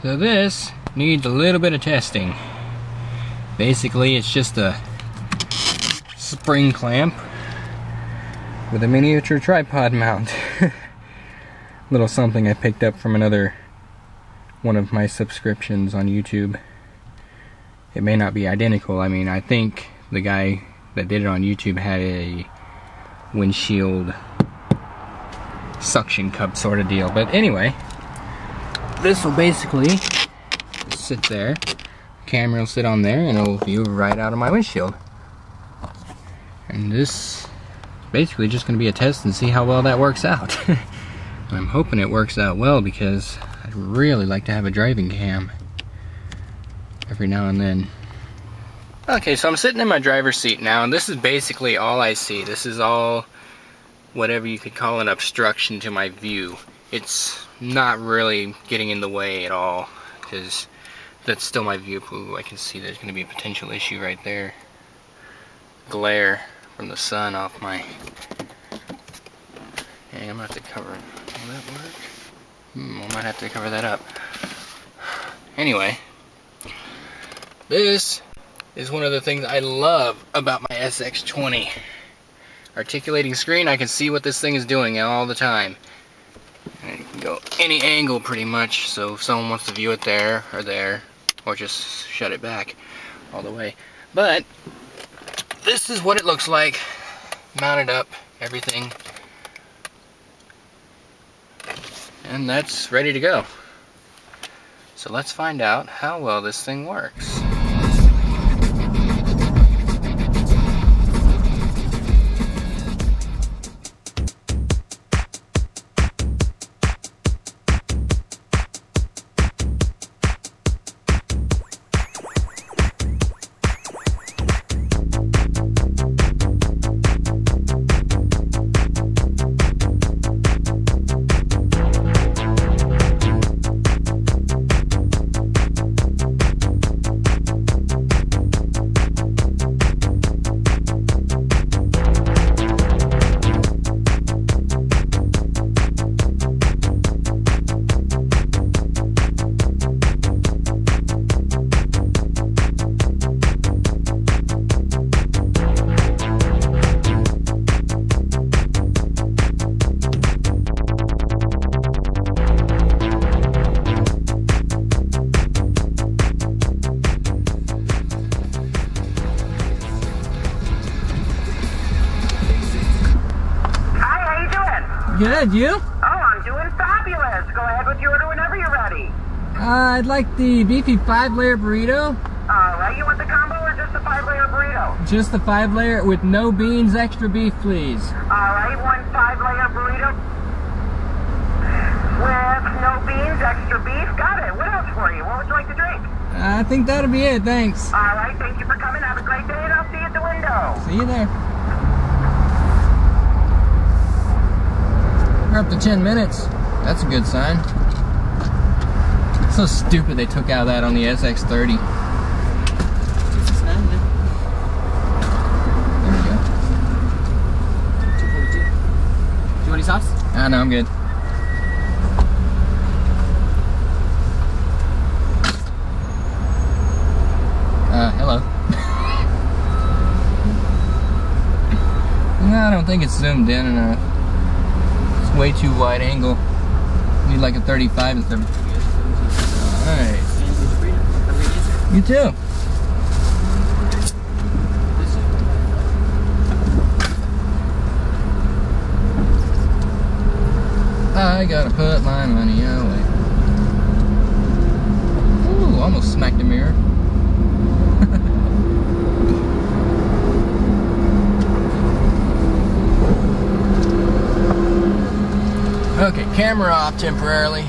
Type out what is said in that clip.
So this needs a little bit of testing. Basically, it's just a spring clamp with a miniature tripod mount. Little something I picked up from one of my subscriptions on YouTube. It may not be identical. I mean, I think the guy that did it on YouTube had a windshield suction cup sort of deal. But anyway, this will basically sit there. Camera will sit on there and it'll view right out of my windshield. And this basically just going to be a test and see how well that works out. I'm hoping it works out well because I'd really like to have a driving cam every now and then. Okay, so I'm sitting in my driver's seat now, and this is basically all I see. This is all whatever you could call an obstruction to my view. It's not really getting in the way at all, because that's still my view. Ooh, I can see there's going to be a potential issue right there. Glare from the sun off my... Hey, I'm going to have to cover it. Will that work? I might have to cover that up. Anyway, this is one of the things I love about my SX20. Articulating screen, I can see what this thing is doing all the time. And it can go any angle pretty much, so if someone wants to view it there, or just shut it back all the way. But this is what it looks like, mounted up, everything. And that's ready to go. So let's find out how well this thing works. Good, you? Oh, I'm doing fabulous. Go ahead with your order whenever you're ready. I'd like the beefy 5-layer burrito. Alright, you want the combo or just the 5-layer burrito? Just the 5-layer with no beans, extra beef, please. Alright, one 5-layer burrito with no beans, extra beef. Got it. What else for you? What would you like to drink? I think that'll be it, thanks. Alright, thank you for coming. Have a great day, and I'll see you at the window. See you there. We're up to 10 minutes. That's a good sign. So stupid they took out that on the SX30. There we go. 242. Do you want any sauce? No, I'm good. Hello. No, I don't think it's zoomed in enough. Way too wide angle. Need like a 35 instead of... Alright. You too. I gotta put my money away. Ooh, almost smacked the mirror. Okay, camera off temporarily.